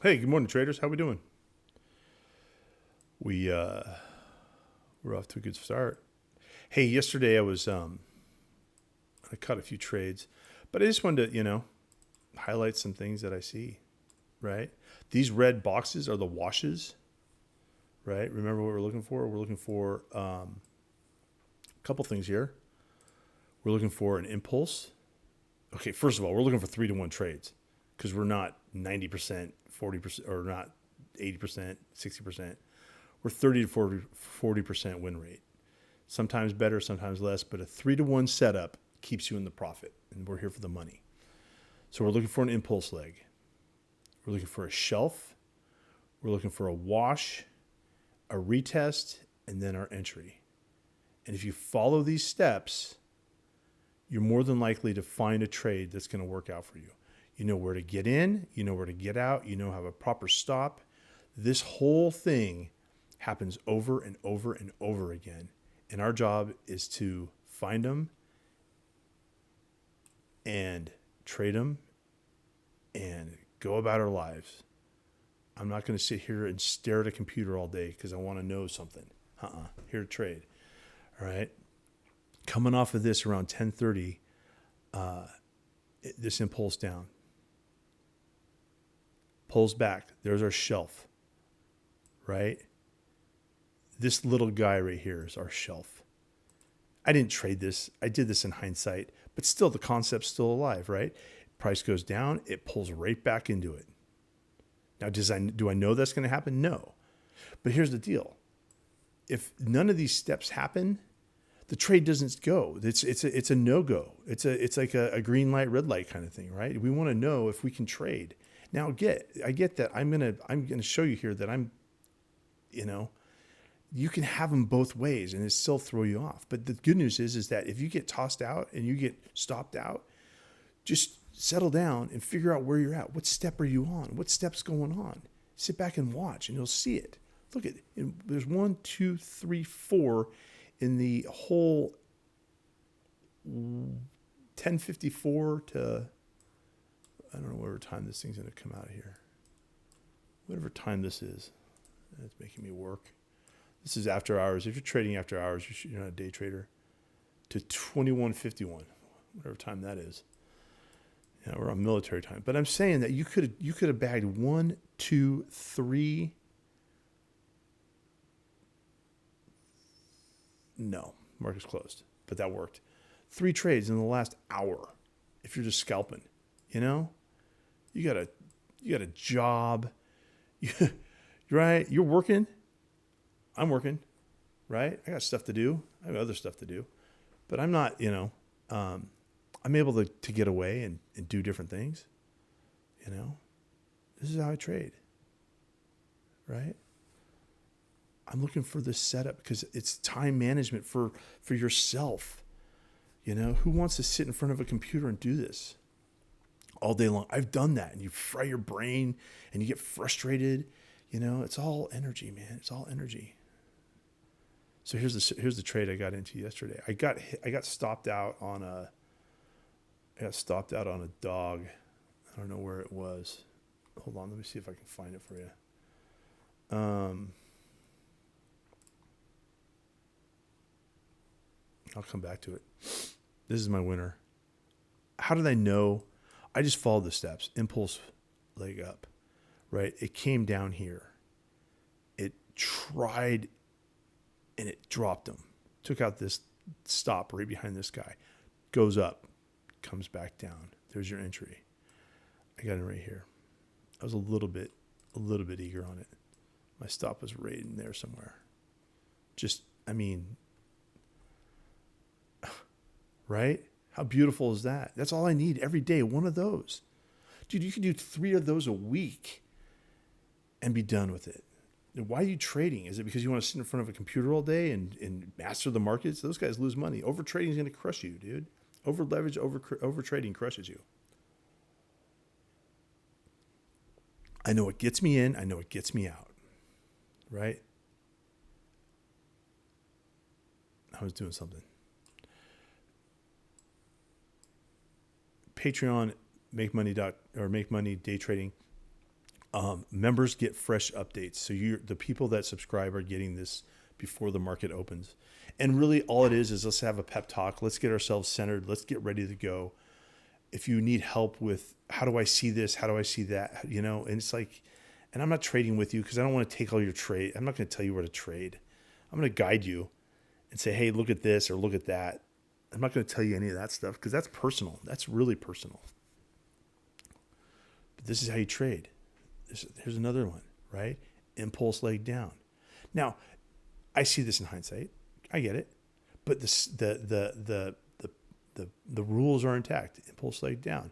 Hey, good morning, traders. How we doing? We we're off to a good start. Hey, yesterday I caught a few trades, but I just wanted to highlight some things that I see. Right, these red boxes are the washes. Right, remember what we're looking for? We're looking for a couple things here. We're looking for an impulse. Okay, first of all, we're looking for 3-to-1 trades because we're not 90%, 40%, or not 80%, 60%. We're 30 to 40% win rate. Sometimes better, sometimes less, but a 3-to-1 setup keeps you in the profit, and we're here for the money. So we're looking for an impulse leg. We're looking for a shelf. We're looking for a wash, a retest, and then our entry. And if you follow these steps, you're more than likely to find a trade that's going to work out for you. You know where to get in, you know where to get out, you know how a proper stop. This whole thing happens over and over and over again. And our job is to find them and trade them and go about our lives. I'm not going to sit here and stare at a computer all day because I want to know something. Here to trade. All right. Coming off of this around 10:30, this impulse down. Pulls back. There's our shelf. Right? This little guy right here is our shelf. I didn't trade this. I did this in hindsight, but still the concept's still alive, right? Price goes down, it pulls right back into it. Now, do I know that's going to happen? No. But here's the deal. If none of these steps happen, the trade doesn't go. It's a no-go. It's like a green light, red light kind of thing, right? We want to know if we can trade. Now, I get that I'm gonna show you here that you can have them both ways and it still throw you off. But the good news is that if you get tossed out and you get stopped out, just settle down and figure out where you're at. What step are you on? What step's going on? Sit back and watch and you'll see it. Look at it. There's 1, 2, 3, 4 in the whole 10:54 to, I don't know whatever time this thing's going to come out of here. Whatever time this is. It's making me work. This is after hours. If you're trading after hours, you're not a day trader. To 21:51, whatever time that is. Yeah, we're on military time. But I'm saying that you could have bagged 1, 2, 3. No, market's closed, but that worked. 3 trades in the last hour. If you're just scalping, you got a job, right? You're working. I'm working, right? I got stuff to do. I have other stuff to do, but I'm not. I'm able to get away and do different things. This is how I trade, right? I'm looking for this setup because it's time management for yourself. Who wants to sit in front of a computer and do this all day long? I've done that, and you fry your brain and you get frustrated. It's all energy, man. It's all energy. So here's the trade I got into yesterday. I got stopped out on a dog. I don't know where it was. Hold on, let me see if I can find it for you. I'll come back to it. This is my winner. How did I know? I just followed the steps. Impulse leg up, right? It came down here. It tried and it dropped him. Took out this stop right behind this guy. Goes up, comes back down. There's your entry. I got it right here. I was a little bit eager on it. My stop was right in there somewhere. Right? How beautiful is that? That's all I need every day, one of those. Dude, you can do 3 of those a week and be done with it. Why are you trading? Is it because you want to sit in front of a computer all day and master the markets? Those guys lose money. Over trading is going to crush you, dude. Over leverage, over trading crushes you. I know it gets me in. I know it gets me out. Right? I was doing something. Patreon, make money day trading. Members get fresh updates. So the people that subscribe are getting this before the market opens. And really all it is let's have a pep talk. Let's get ourselves centered. Let's get ready to go. If you need help with how do I see this? How do I see that? And it's like, and I'm not trading with you because I don't want to take all your trade. I'm not going to tell you where to trade. I'm going to guide you and say, hey, look at this or look at that. I'm not going to tell you any of that stuff because that's personal. That's really personal. But this is how you trade. Here's another one, right? Impulse leg down. Now, I see this in hindsight. I get it, but the rules are intact. Impulse leg down.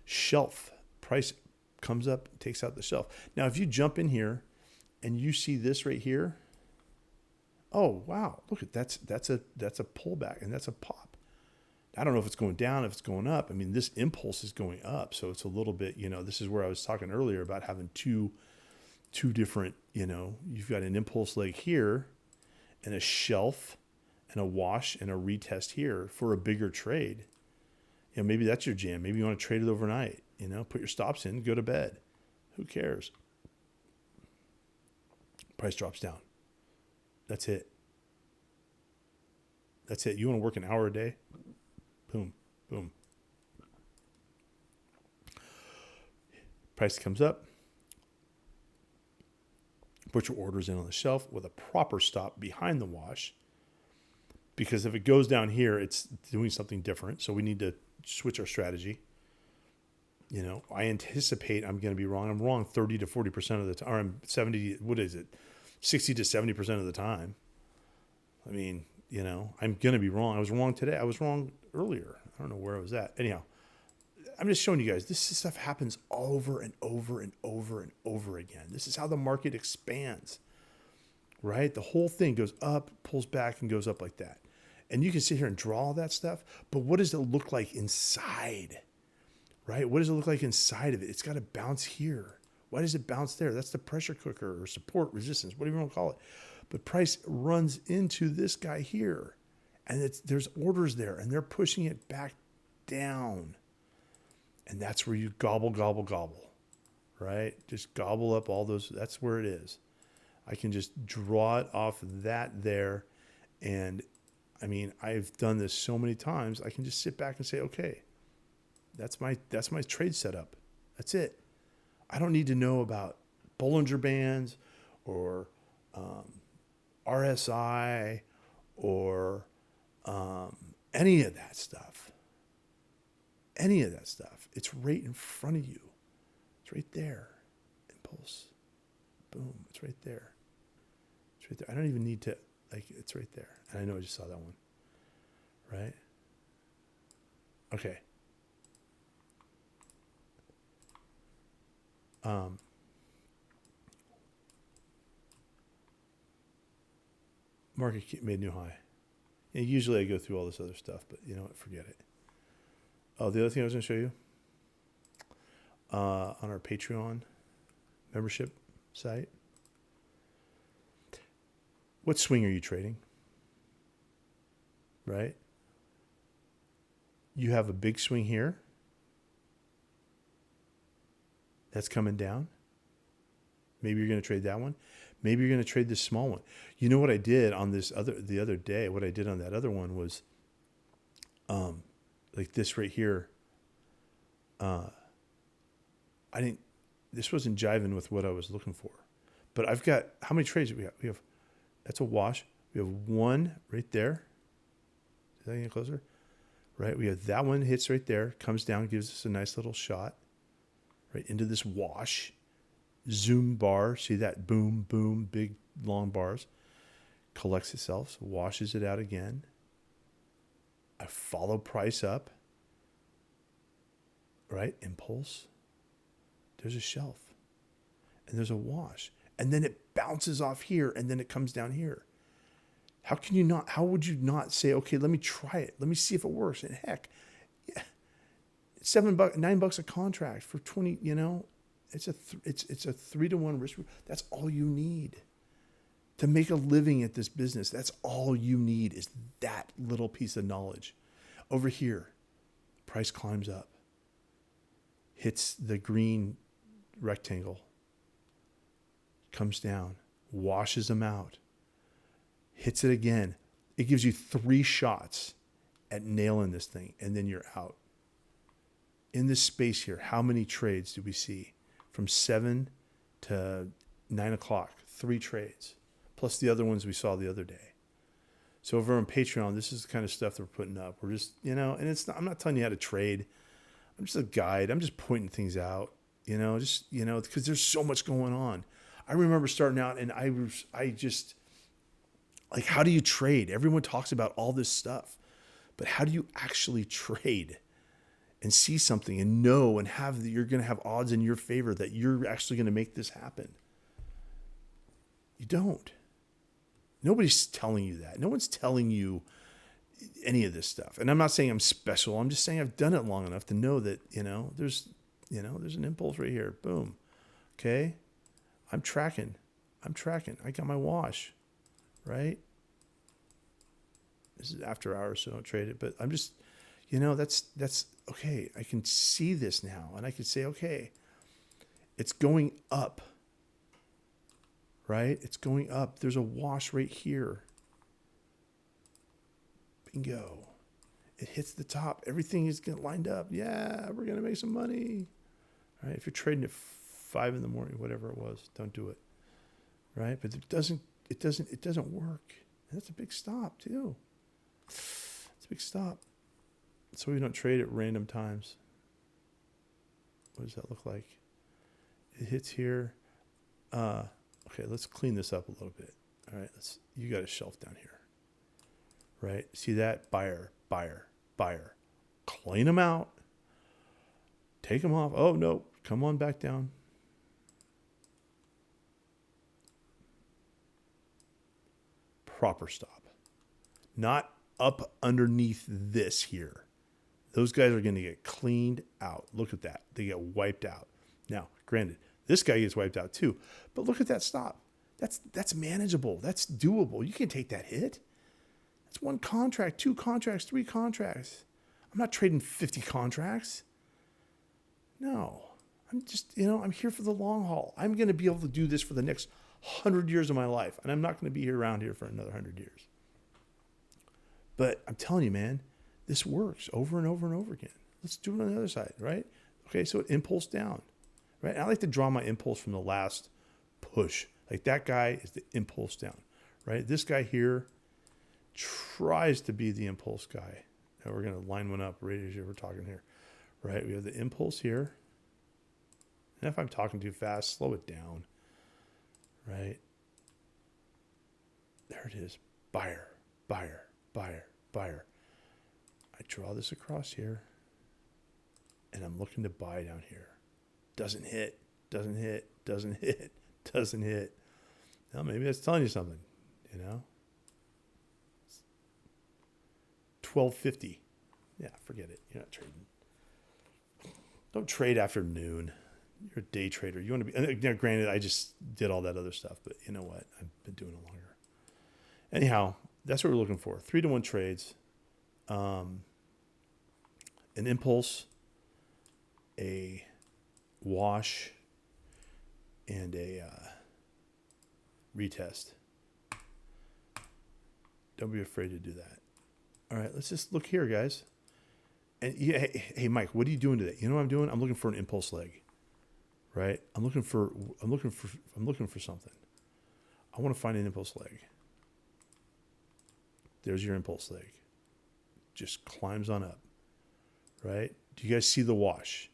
Shelf price comes up, takes out the shelf. Now, if you jump in here and you see this right here, oh wow, look at that's a pullback and that's a pop. I don't know if it's going down, if it's going up. I mean, this impulse is going up, so it's a little bit. This is where I was talking earlier about having two different. You've got an impulse leg here, and a shelf, and a wash, and a retest here for a bigger trade. Maybe that's your jam. Maybe you want to trade it overnight. Put your stops in, go to bed. Who cares? Price drops down. That's it. That's it. You want to work an hour a day? Boom, boom. Price comes up. Put your orders in on the shelf with a proper stop behind the wash. Because if it goes down here, it's doing something different. So we need to switch our strategy. I anticipate I'm going to be wrong. I'm wrong 30 to 40% of the time. Or I'm 70, 60 to 70% of the time. I mean, I'm going to be wrong. I was wrong today. I was wrong earlier. I don't know where I was at. Anyhow, I'm just showing you guys this stuff happens over and over and over and over again. This is how the market expands, right? The whole thing goes up, pulls back, and goes up like that. And you can sit here and draw all that stuff, but what does it look like inside, right? What does it look like inside of it? It's got to bounce here. Why does it bounce there? That's the pressure cooker or support, resistance, whatever you want to call it. But price runs into this guy here, and there's orders there, and they're pushing it back down. And that's where you gobble, right? Just gobble up all those. That's where it is. I can just draw it off that there. And I mean, I've done this so many times. I can just sit back and say, okay, that's my trade setup. That's it. I don't need to know about Bollinger Bands or RSI or any of that stuff. It's right in front of you. It's right there. Impulse. Boom. It's right there. I don't even need to, it's right there. And I know I just saw that one. Right? Okay. Market made new high. And usually I go through all this other stuff, but you know what? Forget it. Oh, the other thing I was going to show you on our Patreon membership site. What swing are you trading? Right? You have a big swing here. That's coming down. Maybe you're going to trade that one. Maybe you're going to trade this small one. You know what I did on the other day? What I did on that other one was, like this right here. This wasn't jiving with what I was looking for, but I've got, how many trades do we have? That's a wash. We have one right there. Is that getting closer? Right. We have that one hits right there, comes down, gives us a nice little shot right into this wash. Zoom bar. See that? Boom, boom, big long bars. Collects itself, so washes it out again. I follow price up. Right? Impulse. There's a shelf. And there's a wash. And then it bounces off here and then it comes down here. How would you not say, okay, let me try it. Let me see if it works. And heck, yeah, $9 a contract for 20, it's a 3-to-1 risk. That's all you need to make a living at this business. That's all you need is that little piece of knowledge. Over here, price climbs up, hits the green rectangle, comes down, washes them out, hits it again. It gives you 3 shots at nailing this thing, and then you're out. In this space here, how many trades do we see? From 7 to 9 o'clock, 3 trades, plus the other ones we saw the other day. So over on Patreon, this is the kind of stuff that we're putting up. We're just, and it's not, I'm not telling you how to trade. I'm just a guide. I'm just pointing things out, because there's so much going on. I remember starting out and I just, like, how do you trade? Everyone talks about all this stuff, but how do you actually trade and see something and know and have that you're going to have odds in your favor that you're actually going to make this happen? You don't. Nobody's telling you that. No one's telling you any of this stuff. And I'm not saying I'm special. I'm just saying I've done it long enough to know that, there's an impulse right here. Boom. Okay. I'm tracking. I got my wash, right? This is after hours, so don't trade it. But I'm just, that's okay. I can see this now, and I can say, okay, it's going up, right? It's going up. There's a wash right here. Bingo. It hits the top. Everything is lined up. Yeah, we're going to make some money. All right. If you're trading at 5 in the morning, whatever it was, don't do it. Right. But it doesn't work. And that's a big stop too. It's a big stop. So we don't trade at random times. What does that look like? It hits here. Okay, let's clean this up a little bit. All right, you got a shelf down here. Right? See that? Buyer. Clean them out. Take them off. Oh, no. Come on back down. Proper stop. Not up underneath this here. Those guys are going to get cleaned out. Look at that. They get wiped out. Now, granted, this guy gets wiped out too. But look at that stop. That's manageable. That's doable. You can take that hit. That's 1 contract, 2 contracts, 3 contracts. I'm not trading 50 contracts. No. I'm just, I'm here for the long haul. I'm going to be able to do this for the next 100 years of my life. And I'm not going to be around here for another 100 years. But I'm telling you, man, this works over and over and over again. Let's do it on the other side, right? Okay, so it impulse down, right? I like to draw my impulse from the last push. Like that guy is the impulse down, right? This guy here tries to be the impulse guy. Now we're going to line one up right as we're talking here, right? We have the impulse here. And if I'm talking too fast, slow it down, right? There it is. Buyer. I draw this across here, and I'm looking to buy down here. Doesn't hit. Now, maybe that's telling you something, 12.50. Yeah, forget it. You're not trading. Don't trade after noon. You're a day trader. You want to be, now, granted, I just did all that other stuff, but you know what? I've been doing it longer. Anyhow, that's what we're looking for. 3-to-1 trades. An impulse, a wash, and a retest. Don't be afraid to do that. All right, let's just look here, guys. And yeah, hey, Mike, what are you doing today? You know what I'm doing? I'm looking for an impulse leg. Right? I'm looking for something. I want to find an impulse leg. There's your impulse leg. Just climbs on up. Right? Do you guys see the wash?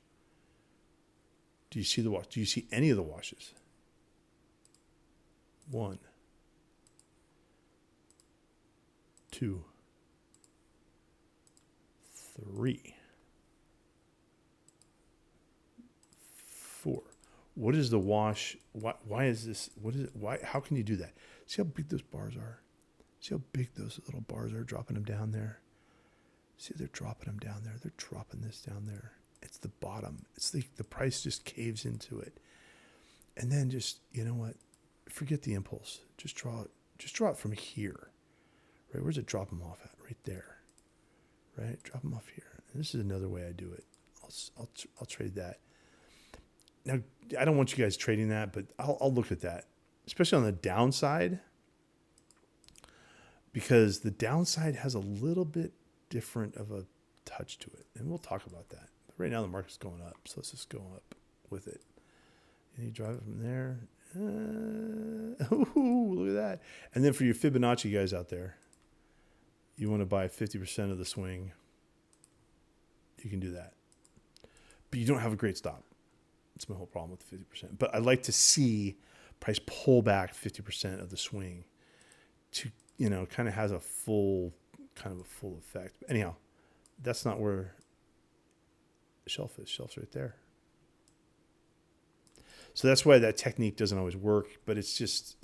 Do you see the wash? Do you see any of the washes? 1, 2, 3, 4. What is the wash? Why is this? What is it? Why? How can you do that? See how big those bars are? See how big those little bars are, dropping them down there? See, they're dropping them down there. They're dropping this down there. It's the bottom. It's the price just caves into it. And then just, you know what? Forget the impulse. Just draw it. Just draw it from here. Right? Where's it drop them off at? Right there. Right? Drop them off here. And this is another way I do it. I'll trade that. Now, I don't want you guys trading that, but I'll look at that. especially on the downside, because the downside has a little bit different of a touch to it. And we'll talk about that. But right now the market's going up, so let's just go up with it. And you drive it from there. Ooh, look at that. And then for your Fibonacci guys out there, you want to buy 50% of the swing, you can do that. But you don't have a great stop. That's my whole problem with the 50%. But I'd like to see price pull back 50% of the swing to, kind of has a full effect. But anyhow, that's not where the shelf is. Shelf's right there. So that's why that technique doesn't always work, but it's just,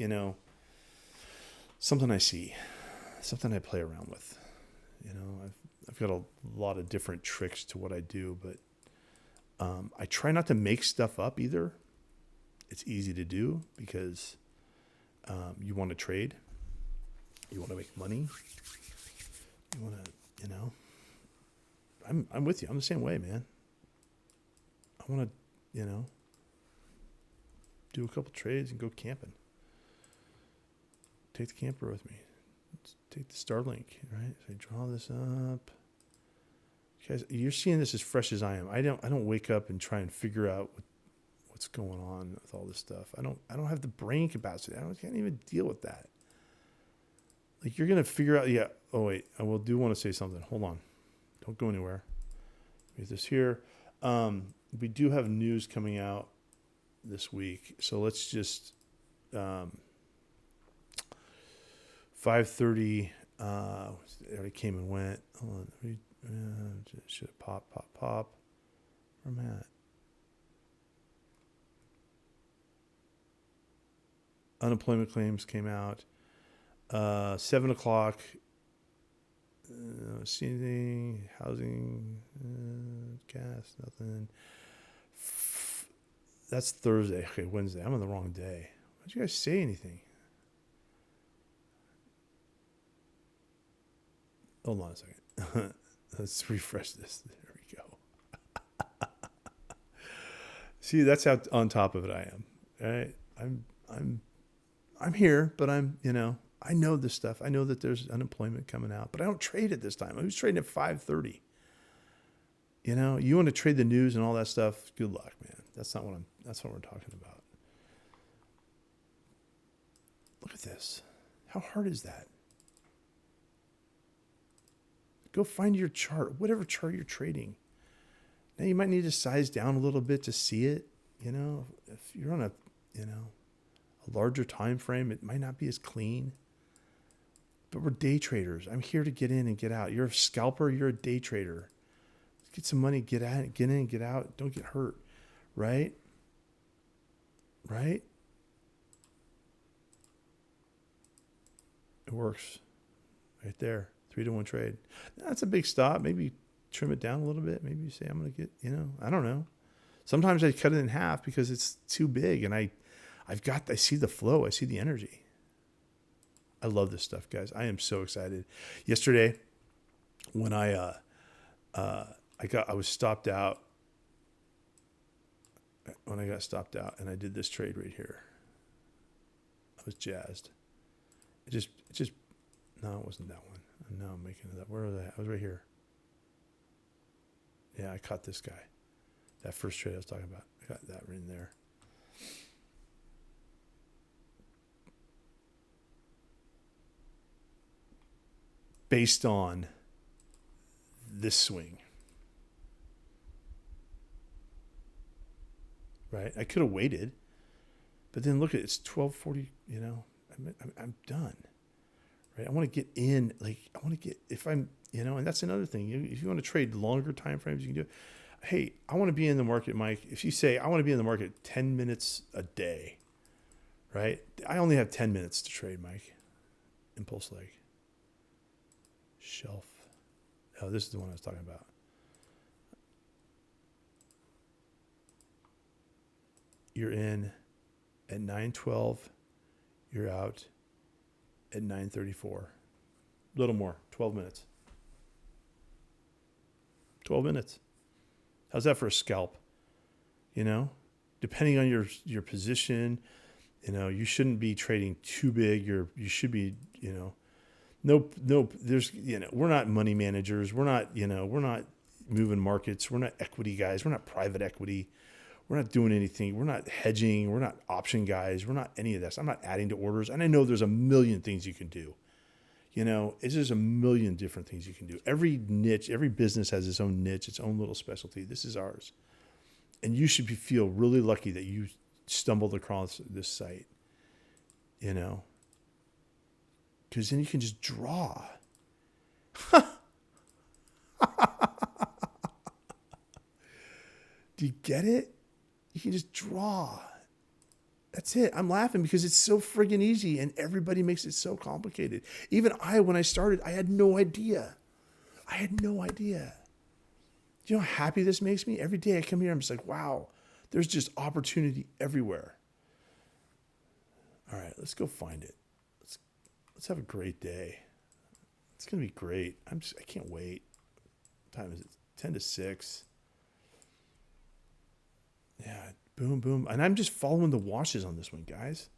something I see, something I play around with. I've got a lot of different tricks to what I do, but I try not to make stuff up either. It's easy to do because you want to trade. You want to make money. You want to, I'm with you. I'm the same way, man. I want to, do a couple trades and go camping. Take the camper with me. Let's take the Starlink, right? So I draw this up. Guys, you're seeing this as fresh as I am. I don't wake up and try and figure out what's going on with all this stuff. I don't have the brain capacity. I can't even deal with that. Like you're gonna figure out. Yeah. Oh wait, I do want to say something. Hold on. Don't go anywhere. Get this here. We do have news coming out this week, so let's just 5:30. It already came and went. Hold on. Should have pop. Where am I at? Unemployment claims came out. 7 o'clock. See anything? Housing, gas, nothing. That's Thursday. Okay, Wednesday. I'm on the wrong day. Why did you guys say anything? Hold on a second. Let's refresh this. There we go. See, that's how on top of it I am. All right. I'm here, but I know this stuff. I know that there's unemployment coming out, but I don't trade it this time. I was trading at 5:30. You want to trade the news and all that stuff. Good luck, man. That's not what we're talking about. Look at this. How hard is that? Go find your chart, whatever chart you're trading. Now you might need to size down a little bit to see it. If you're on a larger time frame, it might not be as clean. But we're day traders. I'm here to get in and get out. You're a scalper. You're a day trader. Get some money. Get in and get out. Don't get hurt. Right? Right? It works. Right there. 3-to-1 trade. That's a big stop. Maybe trim it down a little bit. Maybe you say, I'm going to get, I don't know. Sometimes I cut it in half because it's too big and I see the flow. I see the energy. I love this stuff, guys. I am so excited. Yesterday, when I was stopped out. When I got stopped out and I did this trade right here, I was jazzed. No, it wasn't that one. No, I'm making it up. Where was I? I was right here. Yeah, I caught this guy. That first trade I was talking about. I got that right in there. Based on this swing. Right? I could have waited. But then look at it. It's 12:40, I'm done. Right? I want to get in, if I'm, and that's another thing. If you want to trade longer time frames, you can do it. Hey, I want to be in the market, Mike. If you say, I want to be in the market 10 minutes a day, right? I only have 10 minutes to trade, Mike. Impulse leg. Shelf. Oh, this is the one I was talking about. You're in at 9:12. You're out at 9:34. A little more, 12 minutes. 12 minutes. How's that for a scalp? Depending on your position, You shouldn't be trading too big. You should be, nope. There's, we're not money managers. We're not moving markets. We're not equity guys. We're not private equity. We're not doing anything. We're not hedging. We're not option guys. We're not any of this. I'm not adding to orders. And I know there's a million things you can do. It's just a million different things you can do. Every niche, every business has its own niche, its own little specialty. This is ours. And you should feel really lucky that you stumbled across this site, because then you can just draw. Do you get it? You can just draw. That's it. I'm laughing because it's so friggin' easy and everybody makes it so complicated. Even when I started, I had no idea. Do you know how happy this makes me? Every day I come here, I'm just like, wow, there's just opportunity everywhere. All right, let's go find it. Let's have a great day. It's going to be great. I can't wait. What time is it? 10 to 6. Yeah, boom, boom. And I'm just following the washes on this one, guys.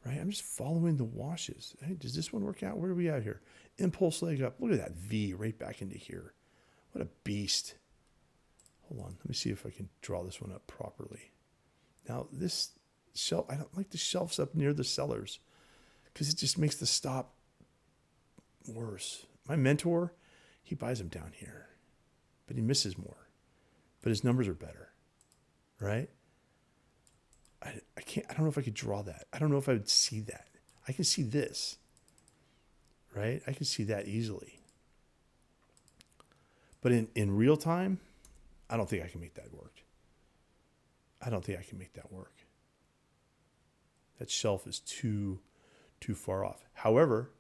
Right? I'm just following the washes. Hey, does this one work out? Where are we at here? Impulse leg up. Look at that V right back into here. What a beast. Hold on. Let me see if I can draw this one up properly. Now, this shelf, I don't like the shelves up near the sellers because it just makes the stop worse. My mentor, he buys them down here, but he misses more. But his numbers are better, right? I don't know if I could draw that. I don't know if I would see that. I can see this, right? I can see that easily. But in real time, I don't think I can make that work. That shelf is too far off. However,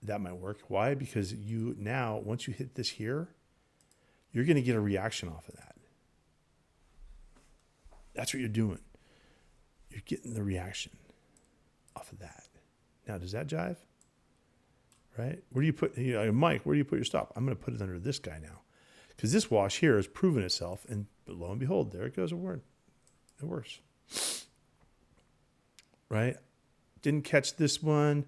that might work. Why? Because once you hit this here, you're going to get a reaction off of that. That's what you're doing. You're getting the reaction off of that. Now, does that jive? Right? Where do you put, Mike, where do you put your stop? I'm going to put it under this guy now. Because this wash here has proven itself, and lo and behold, there it goes. It works. Right? Didn't catch this one.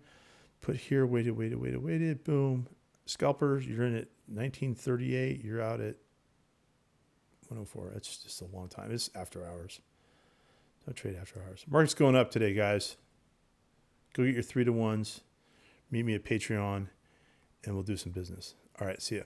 Put here, waited. Boom. Scalpers, you're in at 1938. You're out at 104. That's just a long time. It's after hours. Don't trade after hours. Market's going up today, guys. Go get your 3-to-1s. Meet me at Patreon, and we'll do some business. All right, see ya.